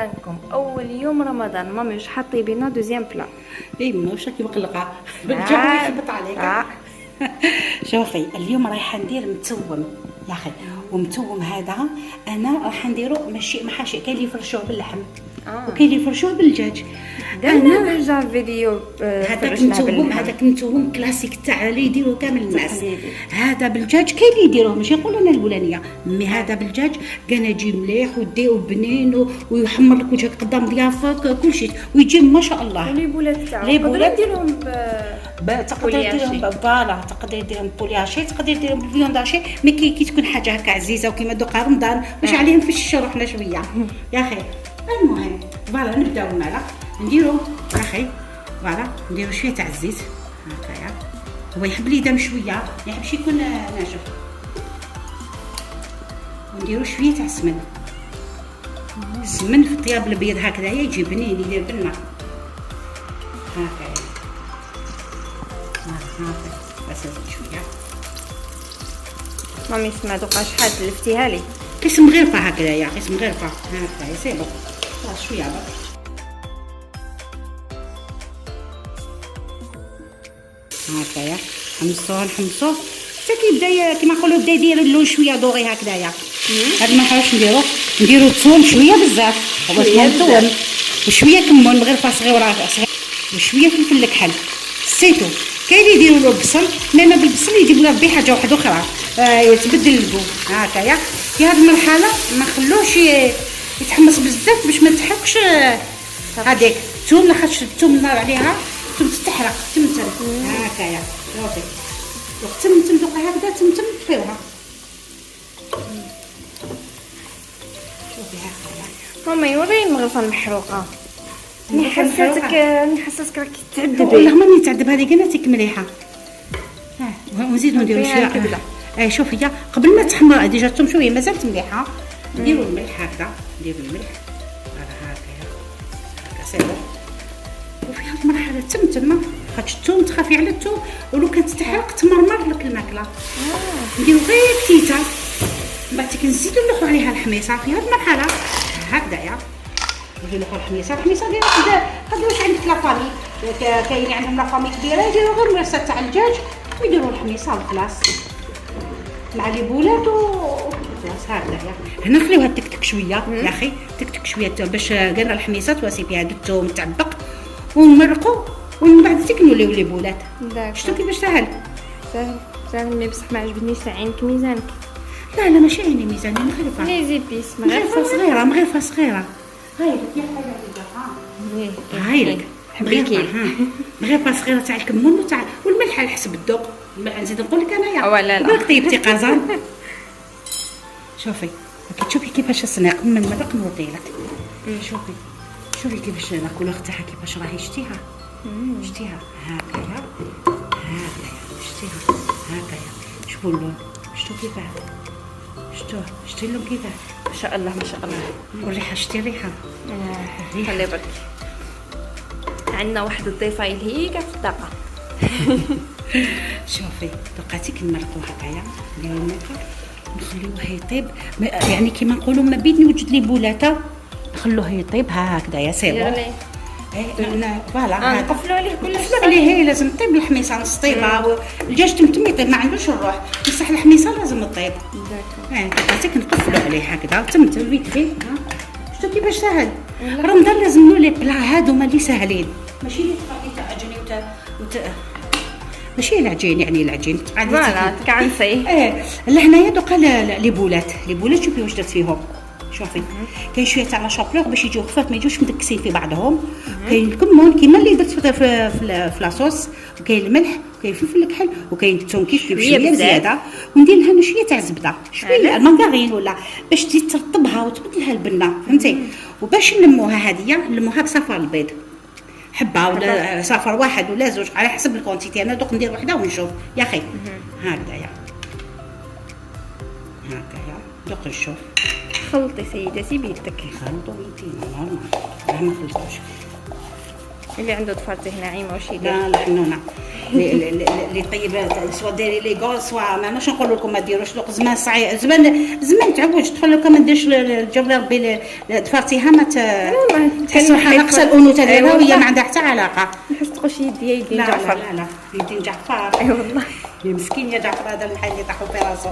رمضانكم اول يوم رمضان. مامي واش حطي بينا دوزيام بلا؟ ديما واش راكي مقلقه بالجو يخبط عليك. شوفي اليوم رايحه ندير متوم يا اخي، ومتوم هذا انا راح نديرو ماشي محاشي، كاين اللي يفرشوه باللحم وكاين اللي يفرشوه بالدجاج. انا ديجا فيديو هذاك متوم، هذاك متوم كلاسيك تاع اللي يديروه كامل الناس. هذا بالدجاج كاين اللي يديروه، ماشي نقول انا الاولانيه، مي هذا بالدجاج كان يجي مليح وديو بنين ويحمر لك وجهك قدام ضيافك كل شيء ويجي ما شاء الله. لي بولات تاعو نقدروا نديرهم تقدر ديرهم بفوالا، تقدر ديرهم بولياشي، تقدر ديرهم بالفيونداشي، مي كي تكون حاجه هكا عزيزه وكيما دوكا رمضان باش عليهم في الشتا روحنا شويه يا اخي. المهم فوالا نبداو معنا نديرو يا اخي، فوالا نديرو شويه تاع الزيت هكايا، هو يحب لي دم شويه، ما يحبش يكون ناشف، ونديرو شويه تاع السمن. السمن في الطياب الابيض هكذايا يجي بنين، يدير بنه هكايا. بس شويه مامي سمع دوكا شحال تلفتيها لي، قسم غرفه هكذايا، قسم غرفه هكايا سي بون. شويه برك هكايا، نحمصوه حتى كيبدا كيما نقولوا بدا يدير اللون شويه دوري هكذايا. هاد ما نحاولش نديرو الثوم شويه بزاف، هو اسمه الثوم، وشويه كمون غرفه صغيره وشويه فلفل الكحل سيتو. كاين اللي يديروا له البصل، مي انا بالبصل يجيبوا له بحاجه واحده اخرى يتبدل الذوق هكايا. في هذه المرحله ما نخلوش يتحمص بزاف باش ما تحرقش هذيك الثوم، لاخاطش الثوم النار عليها ثم تحرق تمتم هكايا. شوفي تمتم دوكا هكذا تمتم طفيوها. شوفي هكايا مامي وريني المغرفه المحروقه. ني حسيتك راكي تعذبي. والله ماني تعذب، هذه قناتك مليحه. ونزيدو نديرو شويه. شوفي هي قبل ما تحمر ديجا الثوم شويه مازالت مليحه، نديرو الملح هكذا، نديرو الملح هكايا هكا سيرو. وفي هاد المرحله تمتم خاطش الثوم تخافي على الثوم، ولو كانت تحرق تمرمر لك الماكله. نديرو غير بتيتا، من بعد كنزيدو نلوحو عليها الحميصه في هاد المرحله هكذايا. نجي نلوحو الحميصه ديالها هذا واش عندك لافامي، كاين اللي عندهم لافامي كبيره يديرو غير مرسه تاع الدجاج ويديروا الحميصه وخلاص مع لي بولات وخلاص هكذايا. هنا نخليوها تكتك شويه يا اخي، تكتك شويه باش كاع الحميصه تواسي فيها هذا الثوم تعبق ونمرقوا، ومن بعد تكنوليو لي بولات. شفتوا كيفاش ساهل مي بصح ما عجبنيش عينك ميزانك. لا ماشي عيني ميزاني، مغرفه لي زيبيس مغرفه صغيره هايلك يا هايلك مغرفه صغيره تاع الكمون وتاع والملح على حسب الذوق. الملح نزيد نقول لك انايا لا طيبتي قازان. شوفي تشوفي كيفاش السناق من المرق نوري لك. شوفي كيفاش الكولور تاعها كيفاش راهي شتيها هكايا شتيها هكايا. شوفوا اللون، شتو كيفاه، شتي اللون كيفاه، ما شاء الله والريحه شتي الريحه. خلي بالك عندنا واحد الضيفه هي كاع في الطاقه. شوفي دقاتي كنمرقوا هكايا نديرو الملح نخليوه يطيب، يعني كيما نقولوا ما بين نوجد لي بولاته نخلوه يطيب هكذايا سيبو. فوالا نقفلوا عليه كل شيء عليه، لازم طيب الحميصه نص طيبه، الدجاج تمتم يطيب ما عندوش الروح، بصح الحميصه لازم تطيب. دقاتي نقفلوا عليه هكذا تمتم فيت. شفتوا كيفاش ساهل. رمضان لازم لي بلا هادو ما اللي ساهلين، ماشي اللي تبقى تعجني ماشي العجين، يعني العجين فوالا تكعنسي. لهنايا دوكا لي بولات شوفي واش درت فيهم. شوفي كاين شويه تاع لا شابلور باش يجيو خفاف ما يجوش مدكسين في بعضهم. كاين الكمون كيما اللي درت في لاصوص، وكاين الملح وكاين فلفل الكحل وكاين الثوم كيف شويه زياده، وندير لها شويه تاع الزبده شويه المارغرين ولا باش تزيد ترطبها وتبدلها البنه فهمتي. وباش نلموها هذه نلموها بصفار البيض، حبه ولا صفر واحد ولا زوج على حسب الكونتيتي. انا دوك ندير وحده ونشوف يا اخي هكذايا دوك نشوف. خلطي سيدتي بيدك. خلطوا بيدي نورمال، ما خلطوش. اللي عنده ضفارته ناعمه واش يدير؟ لا حنونه اللي طيب سوا ديري لي غول سوا ماناش نقول لكم ما ديروش لوق زمان صعيب زمان تعوج تدخل لكم ما نديرش الجبل ربي تفرتيها ما تحسوا حنا ناقصه الانوثه ديالها وهي ما عندها حتى علاقه. نحس تخش يدي جعفر. لا يدين جعفر. اي والله يا مسكين يا جعفر هذا الحي اللي طاحوا في راسو.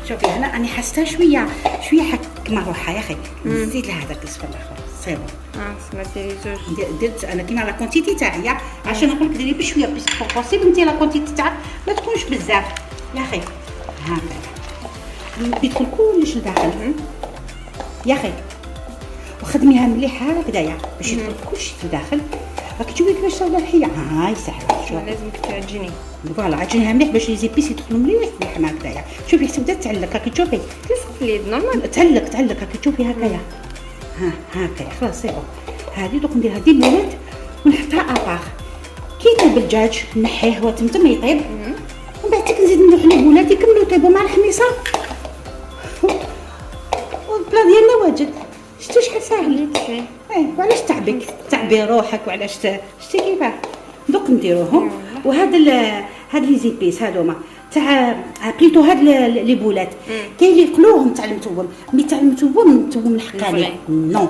شوفي هنا راني حاسه شويه حك مروحه يا اخي. نزيد لها هذاك الصفر الاخر سي بون. سمعتي زوج. درت انا كيما لا كونتيتي تاعي عشان نقول لك ديري بشويه بيسكو بوسيبل انت لا كونتيتي تاعك ما تكونش بزاف يا اخي. هكذا يدخل كلش لداخل يا اخي وخدميها مليحه هكذايا باش يدخل كلشي لداخل. راك تشوفي كيفاش ساوله الحيه هاي سهله. شوف لازمك تعجني فوالا عجنيها مليح باش لي زيبيس يدخلوا مليح هكذايا. شوفي حتى بدات تعلق راكي تشوفي تلصق في اليد نورمال تعلق راكي تشوفي هكايا. هكايا خلاص سي بون. هذه دوك نديرها ديبولات ونحطها اباغ كي يطيب الدجاج نحيه هو تمتم يطيب ومن بعد نزيد نروح للبولات يكملوا يطيبوا مع الحميصه والبلا ديالنا واجد. شتو شحال ساهل. وعلاش تعبي روحك وعلاش شتي كيفاه دوك نديروهم. وهذا لي زيبيس هذوما تاع بليتو هاد لي بولات كاين اللي يقلوهم تاع المتوم مي تاع المتوم الحقاني نو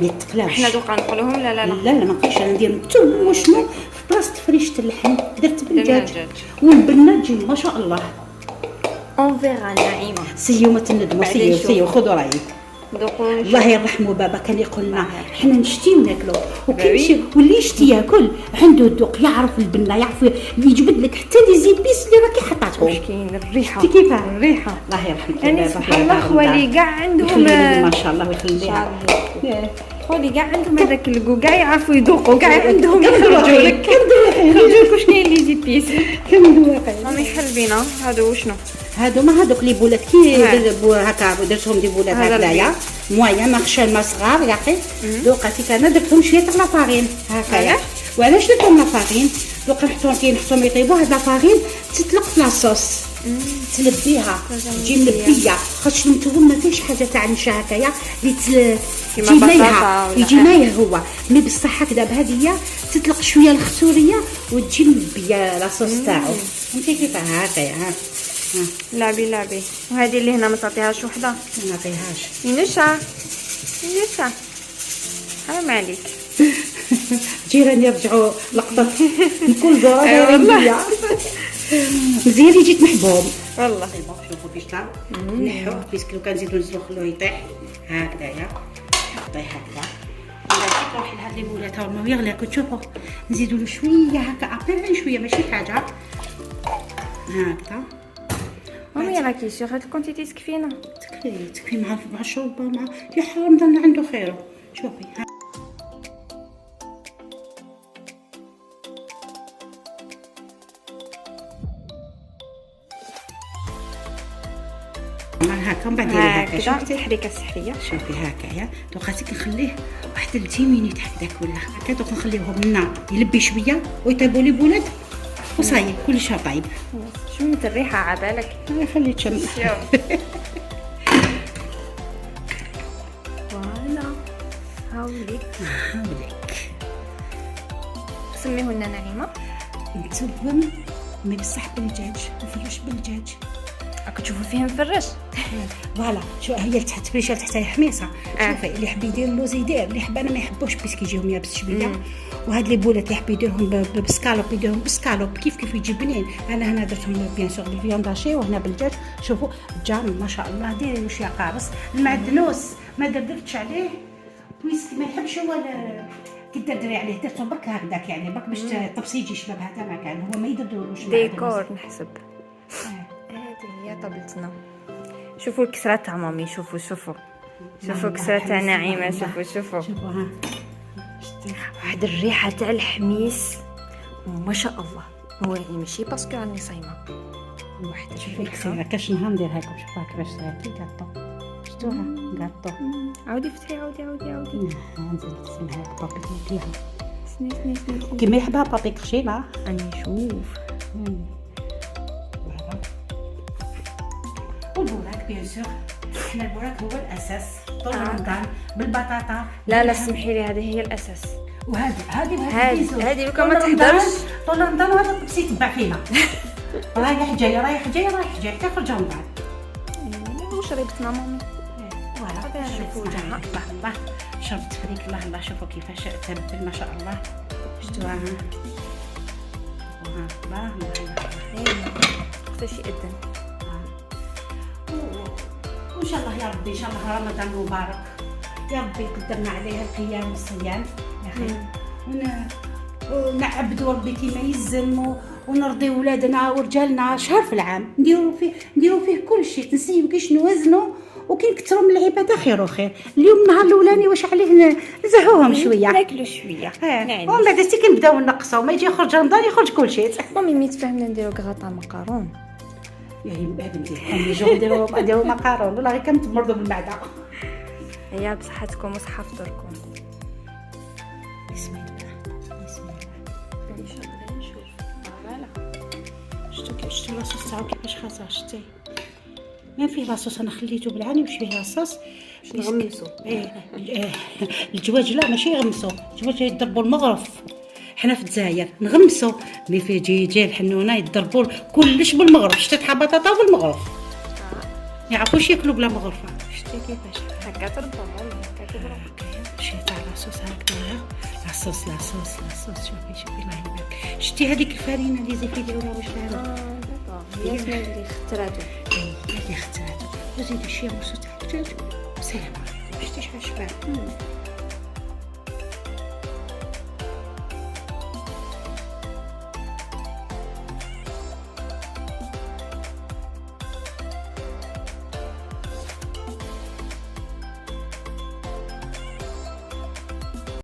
ما يتقلاوش. حنا دوكا نقولوهم لا ما نقولش انا ندير متوم وشنو في بلاصه فريشه اللحم درت بالدجاج والبنه تجي ما شاء الله. اون فيغا نعيمه سيو ما تندموا سيو خذوا رايك. الله يرحمه بابا كان يقول لنا حنا نشتي وناكلو وكيمشي واللي يشتي ياكل عنده الذوق يعرف البنه يعرف يجبد لك حتى لي زيبيس اللي راكي حطاتهم. كاين الريحه كيفاه الريحه الله يرحمك يعني سبحان الله خوالي كاع عندهم ما شاء الله ويخليها خوالي كاع عندهم هذاك الكو كاع يعرفوا يذوقوا كاع عندهم يخرجوا لك يخرجوا شنو لي زيبيس راهم حلبينا. هادو وشنو هادوما هادوك لي بولات كي هكا درتهم دي بولات هكايا مويا ما صغار يا اخي. دوكا انا درتهم شويه تاع لافارين هكايا. وعلاش درتهم لافارين دوكا نحطهم كي نحطهم يطيبوا هاد لافارين تطلق في لاصوص تلبيها تجي ملبيه خاطش المتوم ما فيهش حاجه تاع نشا هكايا اللي يجي مايع هو مي بصح هكذا بهذه تطلق شويه الخسوريه وتجي ملبيه لاصوص تاعو فهمتي كيفاه هكايا. لعبي وهذه اللي هنا ما تعطيهاش وحده ما نعطيهاش ينشا حرام عليك. جيران يرجعوا لقطه نكون زوره دايرين مزيان جيت محبوب والله. شوفوا كيفاش طلع نحوه بيسكو كان نزيدو نزلو خلوه يطيح هكذايا يطيح هكذا. نزيد نروح لهاد لي بولات هاو الماء يغلي تشوفوا نزيدو له شويه هكا ابيض شويه ماشي حاجه هكذا. مامي راكي سيغ هاد الكونتيتي تكفينا تكفي مع الشوربه مع يا حرام ضل عنده خيره. شوفي هكا من بعد هكا شوفي التحريكه السحريه. شوفي هكايا دوكا نخليه واحد 10 مينوت هكذاك ولا هكا. دوكا نخليوه منا يلبي شويه ويطيبوا لي بولاد وصايي كلش طايب. شمت الريحه عبالك خلي تشم. فوالا هاوليك سميهن نعيمه. نتوم مي بصح بالدجاج نفرش بالدجاج راك تشوفوا فيه مفرش. فوالا شو هي تحت فريشه تحت حميصه. شوفي اللي يحب يدير اللوز يدير اللي يحب انا ما يحبوش بيسكي يجيهم يابس شويه. وهاد لي بولات اللي يحب يديرهم بسكالوب يديرهم بسكالوب كيف يجي بنين. انا هنا درتهم بيان سور بالفيانداشي وهنا بالدجاج. شوفوا الجام ما شاء الله ديري شويه قارص. المعدنوس ما درتش عليه ويسكي ما يحبش هو كي تدري عليه درتو برك هكذاك يعني برك باش الطبسي يجي شباب هذا ما كان هو ما يديروش ديكور نحسب. هذه هي طبلتنا. شوفوا الكسرة تاع مامي شوفوا الكسرة تاع نعيمة شوفوا ها واحد الريحة تاع الحميس ما شاء الله. هو يعني ماشي باسكو راني صايمة واحد شوفي الكسرة كاش نهار نديرها لكم. شوفوها كيفاش صايرتي كاطو شفتوها كاطو. عاودي فتحي عاودي نزيد نسمها لك بابي نديها سنيس كيما يحبها بابي كخشيمة. راني نشوف والبوراك بيان سور حنا البوراك هو الاساس طول رمضان بالبطاطا. لا سمحي لي هذه هي الاساس. هذه لو ما تحضرش طول رمضان هذا الطقس يتبع فينا. رايح جاي رايح جاي رايح جاي حتى يخرج من بعد. واش ريبتنا مامي؟ فوالا شوفوا وجهها الله شربت فريك الله شوفوا كيفاش تبل ما شاء الله. شفتوها الله حتى شي اذن. وان شاء الله يا ربي ان شاء الله رمضان مبارك يا ربي قدرنا عليه القيام والصيام يا اخي ونعبدوا ربي كيما يلزم ونرضي ولادنا ورجالنا شهر في العام نديروا فيه كل شيء تنسيو كيش نوزنوا وكي نكثروا من العباده خير وخير. اليوم النهار الاولاني واش عليه نزهوهم شويه ناكلوا شويه ومن بعد حتى كنبداو نقصوا ما يجي يخرج رمضان يخرج كل شيء. مامي مي تفهمنا نديروا كغطا مقارون يعني من بعد نديروا مقارون والله غير كنتمرضوا بالمعده. هيا بصحتكم وصحه فطوركم. بسم الله ان شاء الله نشوف. فوالا شفتوا لاصوص تاعو كيفاش خاصه شتي ما فيه لاصوص انا خليته بالعاني واش فيه لاصوص نغمسو. الجواج لا ماشي يغمسو الجواج يضربوا المغرف حنا في الجزائر نغمسو مي في جي الحنونه يضربوا كلش بالمغرف شتي بطاطا بالمغرف يعرفوش ياكلوا بلا مغرفه. شتي كيفاش هكا تربى هكا تضرب شي تاع لاصوص هكذا لاصوص شوفي الله يبارك. شتي هذيك الفرينه اللي زي كيديروها واش لها هي اللي اخترعتو اللي اخترعتو وزيدي شي مرسو تاع الدجاج. السلام عليكم. شتي شحال شباب